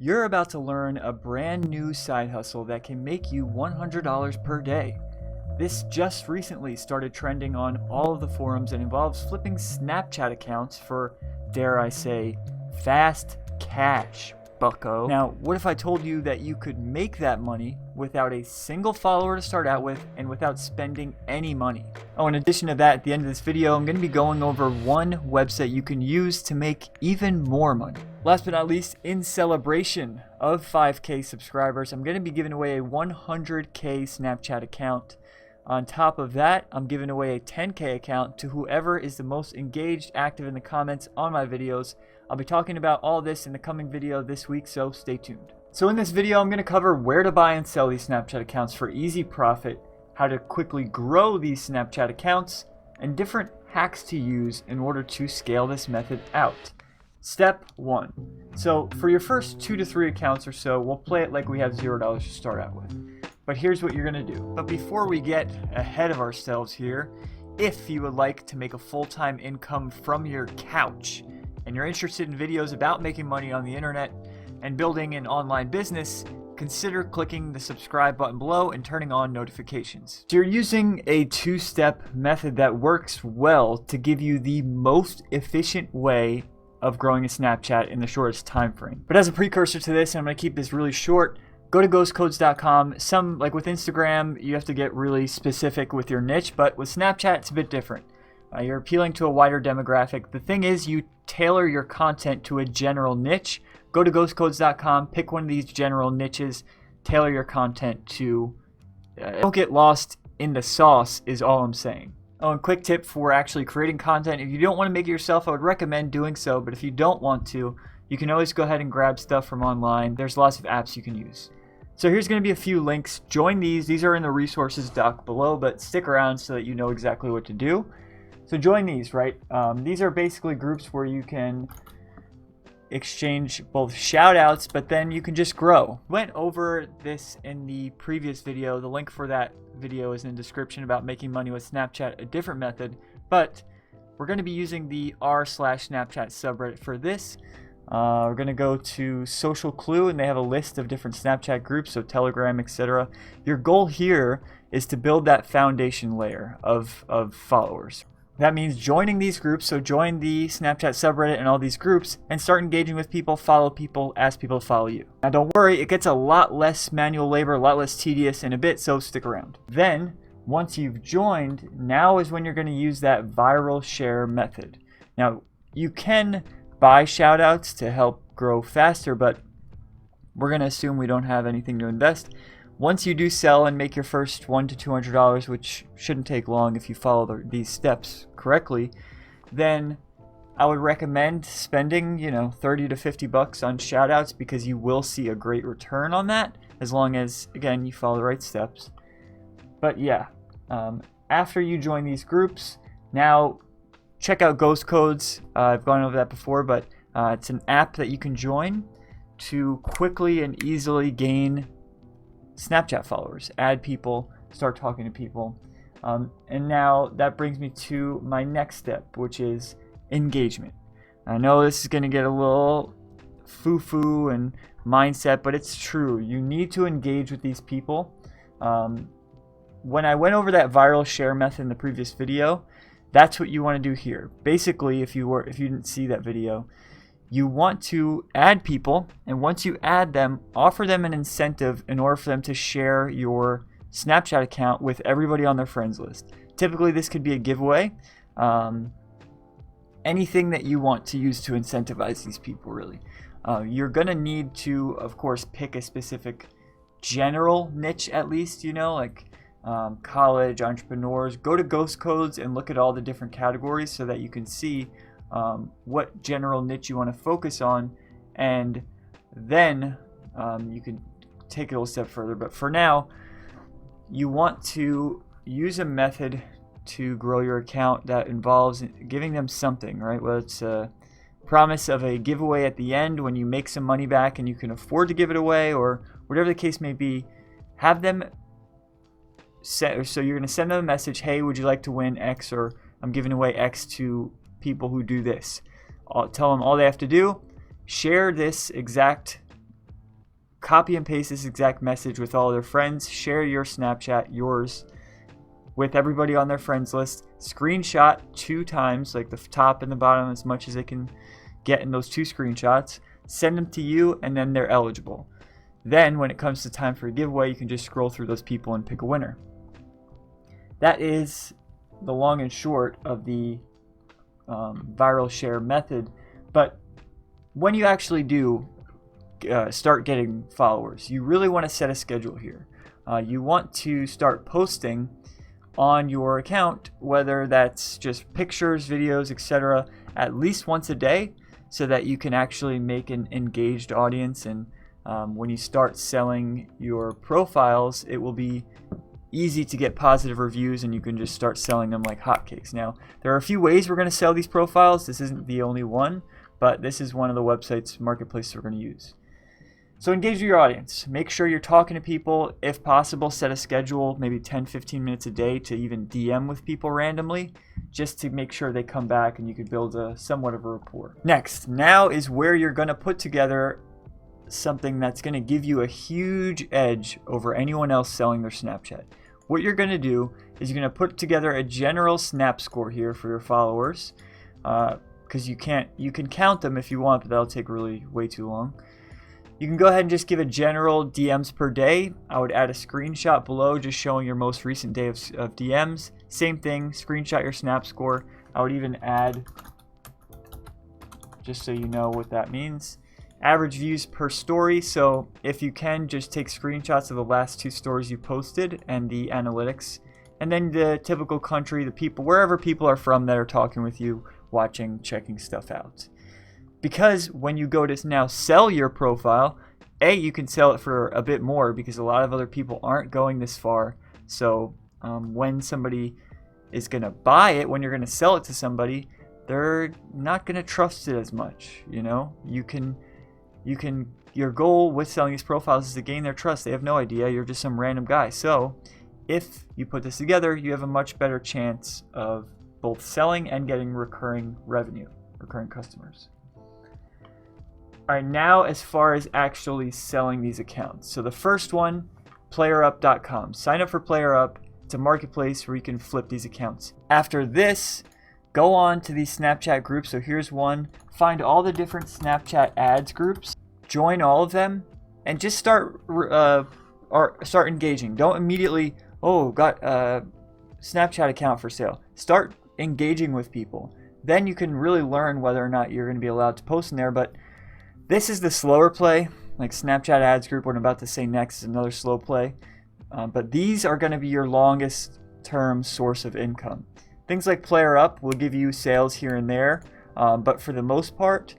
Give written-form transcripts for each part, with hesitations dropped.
You're about to learn a brand new side hustle that can make you $100 per day. This just recently started trending on all of the forums and involves flipping Snapchat accounts for, dare I say, fast cash, bucko. Now, what if I told you that you could make that money without a single follower to start out with and without spending any money? Oh, in addition to that, at the end of this video, I'm going to be going over one website you can use to make even more money. Last but not least, in celebration of 5K subscribers, I'm going to be giving away a 100K Snapchat account. On top of that, I'm giving away a 10K account to whoever is the most engaged, active in the comments on my videos. I'll be talking about all this in the coming video this week, so stay tuned. So in this video, I'm going to cover where to buy and sell these Snapchat accounts for easy profit, how to quickly grow these Snapchat accounts, and different hacks to use in order to scale this method out. Step 1. So for your first 2 to 3 accounts or so, we'll play it like we have $0 to start out with. But here's what you're going to do. But before we get ahead of ourselves here, if you would like to make a full-time income from your couch and you're interested in videos about making money on the internet and building an online business, consider clicking the subscribe button below and turning on notifications. So you're using a 2-step method that works well to give you the most efficient way of growing a Snapchat in the shortest time frame. But as a precursor to this, and I'm going to keep this really short, go to ghostcodes.com. Like with Instagram, you have to get really specific with your niche, but with Snapchat, it's a bit different. You're appealing to a wider demographic. The thing is, you tailor your content to a general niche. Go to ghostcodes.com, pick one of these general niches, tailor your content to... don't get lost in the sauce is all I'm saying. Oh, and quick tip for actually creating content. If you don't want to make it yourself, I would recommend doing so, but if you don't want to, you can always go ahead and grab stuff from online. There's lots of apps you can use. So here's going to be a few links. Join these. These are in the resources doc below, but stick around so that you know exactly what to do. So join these, right? These are basically groups where you can exchange both shout outs, but then you can just grow. Went over this in the previous video. The link for that video is in the description about making money with Snapchat, a different method, but we're going to be using the r/Snapchat subreddit for this. We're going to go to Social Clue, and they have a list of different Snapchat groups, so Telegram, etc. Your goal here is to build that foundation layer of followers. That means joining these groups, so join the Snapchat subreddit and all these groups, and start engaging with people, follow people, ask people to follow you. Now don't worry, it gets a lot less manual labor, a lot less tedious in a bit, so stick around. Then, once you've joined, now is when you're going to use that viral share method. Now, you can buy shoutouts to help grow faster, but we're going to assume we don't have anything to invest. Once you do sell and make your first $100 to $200, which shouldn't take long if you follow these steps correctly, then I would recommend spending, $30 to $50 on shoutouts, because you will see a great return on that as long as, again, you follow the right steps. But yeah, after you join these groups, now check out Ghost Codes. I've gone over that before, but it's an app that you can join to quickly and easily gain Snapchat followers, add people, start talking to people. And now that brings me to my next step, which is engagement. I know this is going to get a little foo-foo and mindset, but it's true. You need to engage with these people. When I went over that viral share method in the previous video, that's what you want to do here. Basically, if you didn't see that video, you want to add people, and once you add them, offer them an incentive in order for them to share your Snapchat account with everybody on their friends list. Typically, this could be a giveaway. Anything that you want to use to incentivize these people, really. You're going to need to, of course, pick a specific general niche at least, like college, entrepreneurs. Go to Ghost Codes and look at all the different categories so that you can see what general niche you want to focus on, and then you can take it a little step further. But for now, you want to use a method to grow your account that involves giving them something, right? Whether it's a promise of a giveaway at the end when you make some money back and you can afford to give it away, or whatever the case may be. Have them so you're going to send them a message, hey, would you like to win X, or I'm giving away X to people who do this. I'll tell them all they have to do, share this exact copy and paste this exact message with all their friends, share your Snapchat, yours, with everybody on their friends list, screenshot 2 times, like the top and the bottom, as much as they can get in those 2 screenshots, send them to you, and then they're eligible. Then when it comes to time for a giveaway, you can just scroll through those people and pick a winner. That is the long and short of the viral share method. But when you actually do start getting followers, you really want to set a schedule here. You want to start posting on your account, whether that's just pictures, videos, etc., at least once a day, so that you can actually make an engaged audience. And when you start selling your profiles, it will be easy to get positive reviews, and you can just start selling them like hotcakes. Now, there are a few ways we're going to sell these profiles. This isn't the only one, but this is one of the websites, marketplaces we're going to use. So engage with your audience. Make sure you're talking to people. If possible, set a schedule, maybe 10-15 minutes a day, to even DM with people randomly, just to make sure they come back and you can build somewhat of a rapport. Next, now is where you're going to put together something that's going to give you a huge edge over anyone else selling their Snapchat. What you're going to do is you're going to put together a general Snap score here for your followers, because you can count them if you want, but that'll take really way too long. You can go ahead and just give a general DMs per day. I would add a screenshot below just showing your most recent day of DMs. Same thing, screenshot your Snap score. I would even add, just so you know what that means, average views per story. So if you can, just take screenshots of the last 2 stories you posted and the analytics. And then the typical country, the people, wherever people are from that are talking with you, watching, checking stuff out. Because when you go to now sell your profile, you can sell it for a bit more, because a lot of other people aren't going this far. So when somebody is going to buy it, when you're going to sell it to somebody, they're not going to trust it as much. You know, your goal with selling these profiles is to gain their trust. They have no idea you're just some random guy. So if you put this together, you have a much better chance of both selling and getting recurring revenue, recurring customers. All right, now as far as actually selling these accounts. So the first one, playerup.com. Sign up for PlayerUp. It's a marketplace where you can flip these accounts. After this, go on to these Snapchat groups. So here's one. Find all the different Snapchat ads groups. Join all of them and just start engaging. Don't immediately, got a Snapchat account for sale. Start engaging with people. Then you can really learn whether or not you're going to be allowed to post in there. But this is the slower play. Like Snapchat ads group, what I'm about to say next is another slow play. But these are going to be your longest term source of income. Things like PlayerUp will give you sales here and there. But for the most part,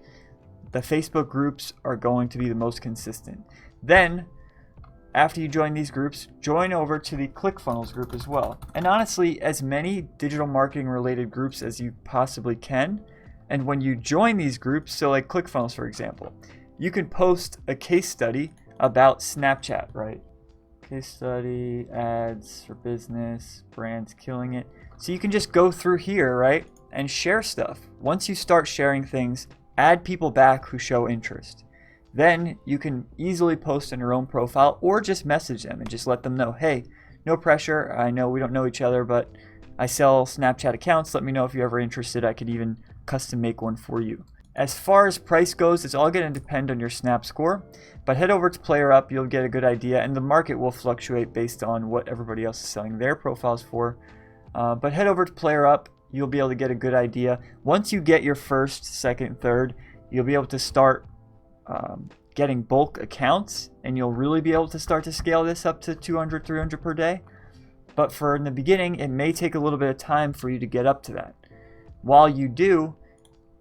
the Facebook groups are going to be the most consistent. Then, after you join these groups, join over to the ClickFunnels group as well. And honestly, as many digital marketing related groups as you possibly can. And when you join these groups, so like ClickFunnels, for example, you can post a case study about Snapchat, right? Case study, ads for business, brands killing it. So you can just go through here, right, and share stuff. Once you start sharing things, add people back who show interest. Then you can easily post on your own profile or just message them and just let them know, hey, no pressure. I know we don't know each other, but I sell Snapchat accounts. Let me know if you're ever interested. I could even custom make one for you. As far as price goes, it's all going to depend on your Snap score, but head over to PlayerUp, you'll get a good idea, and the market will fluctuate based on what everybody else is selling their profiles for. But head over to PlayerUp, you'll be able to get a good idea. Once you get your first, second, third, you'll be able to start getting bulk accounts, and you'll really be able to start to scale this up to 200, 300 per day. But for in the beginning, it may take a little bit of time for you to get up to that. While you do,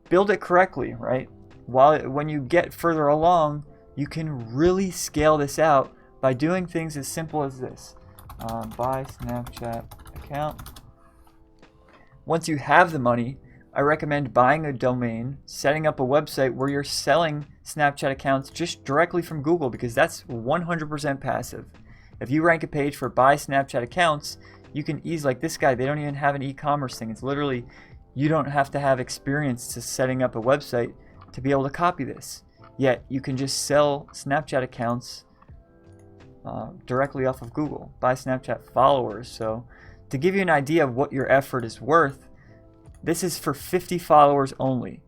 build it correctly, right? When you get further along, you can really scale this out by doing things as simple as this. Buy Snapchat account. Once you have the money, I recommend buying a domain, setting up a website where you're selling Snapchat accounts just directly from Google, because that's 100% passive. If you rank a page for buy Snapchat accounts, you can easily, like this guy, they don't even have an e-commerce thing. It's literally, you don't have to have experience to setting up a website to be able to copy this. Yet you can just sell Snapchat accounts directly off of Google. Buy Snapchat followers. So to give you an idea of what your effort is worth, this is for 50 followers only.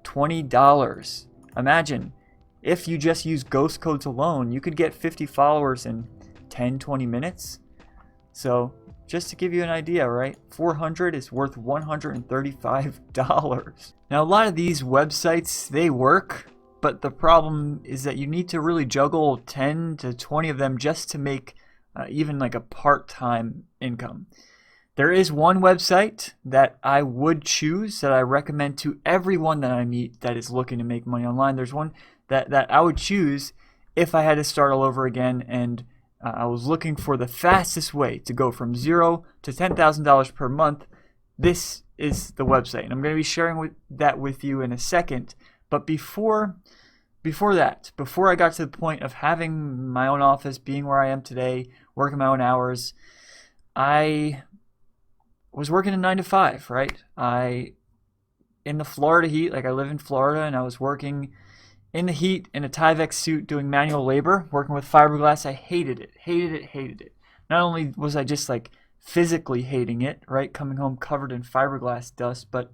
$20. Imagine if you just use ghost codes alone, you could get 50 followers in 10-20 minutes. So just to give you an idea, right? 400 is worth $135. Now, a lot of these websites, they work, but the problem is that you need to really juggle 10 to 20 of them just to make even like a part-time income. There is one website that I would choose, that I recommend to everyone that I meet that is looking to make money online. There's one that I would choose if I had to start all over again, and I was looking for the fastest way to go from $0 to $10,000 per month. This is the website, and I'm going to be sharing that with you in a second. But before I got to the point of having my own office, being where I am today, working my own hours, I was working a 9 to 5, right? In the Florida heat, like I live in Florida, and I was working in the heat in a Tyvek suit doing manual labor, working with fiberglass. I hated it. Not only was I just like physically hating it, right? Coming home covered in fiberglass dust, but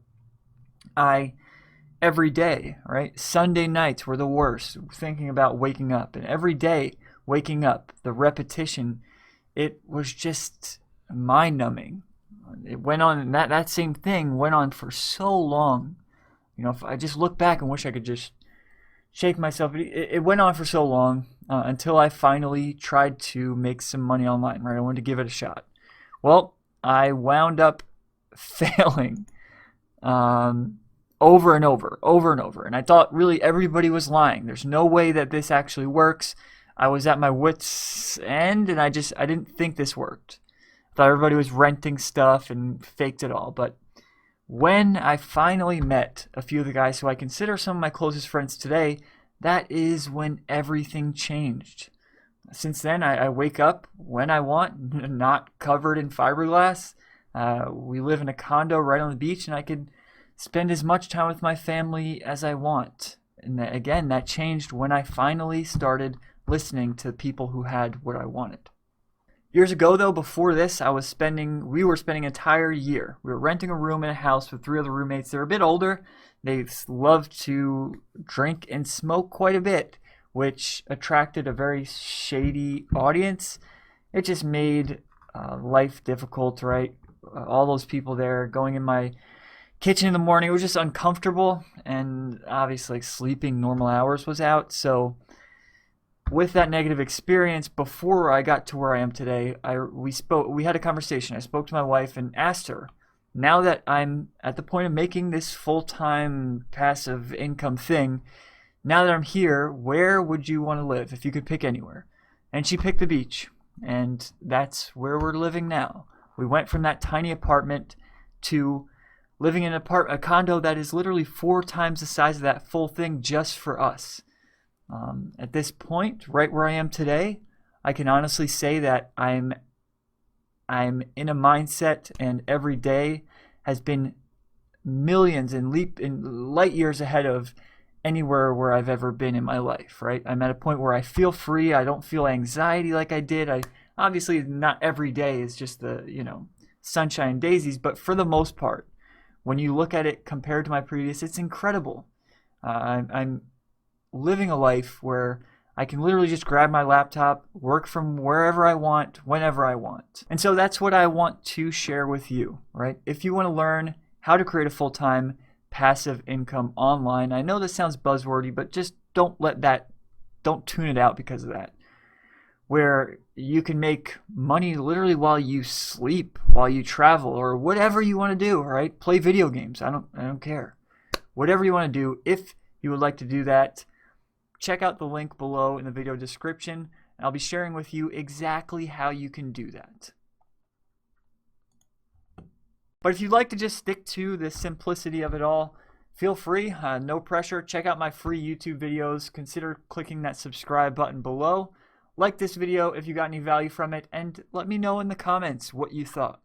every day, right? Sunday nights were the worst, thinking about waking up. And every day waking up, the repetition, it was just mind-numbing. It went on, and that same thing went on for so long. You know, if I just look back and wish I could just shake myself. It went on for so long until I finally tried to make some money online, right? I wanted to give it a shot. Well, I wound up failing over and over. And I thought really everybody was lying. There's no way that this actually works. I was at my wits' end, and I didn't think this worked. I thought everybody was renting stuff and faked it all. But when I finally met a few of the guys who I consider some of my closest friends today, that is when everything changed. Since then, I wake up when I want, not covered in fiberglass. We live in a condo right on the beach, and I could spend as much time with my family as I want. And again, that changed when I finally started listening to people who had what I wanted. Years ago, though, before this, we were spending an entire year. We were renting a room in a house with 3 other roommates. They're a bit older. They love to drink and smoke quite a bit, which attracted a very shady audience. It just made life difficult, right? All those people there going in my kitchen in the morning, it was just uncomfortable, and obviously sleeping normal hours was out. So with that negative experience, before I got to where I am today, we had a conversation. I spoke to my wife and asked her, now that I'm at the point of making this full-time passive income thing, now that I'm here, where would you want to live if you could pick anywhere? And she picked the beach, and that's where we're living now. We went from that tiny apartment to living in a condo that is literally 4 times the size of that full thing just for us. At this point, right where I am today, I can honestly say that I'm in a mindset, and every day has been millions and light years ahead of anywhere where I've ever been in my life, right? I'm at a point where I feel free. I don't feel anxiety like I did. Obviously not every day is just the, sunshine and daisies, but for the most part, when you look at it compared to my previous, it's incredible. I'm living a life where I can literally just grab my laptop, work from wherever I want, whenever I want. And so that's what I want to share with you, right? If you want to learn how to create a full-time passive income online, I know this sounds buzzwordy, but just don't tune it out because of that. Where you can make money literally while you sleep, while you travel, or whatever you want to do, right? Play video games. I don't care. Whatever you want to do, if you would like to do that, check out the link below in the video description. I'll be sharing with you exactly how you can do that. But if you'd like to just stick to the simplicity of it all, feel free, no pressure. Check out my free YouTube videos. Consider clicking that subscribe button below. Like this video if you got any value from it, and let me know in the comments what you thought.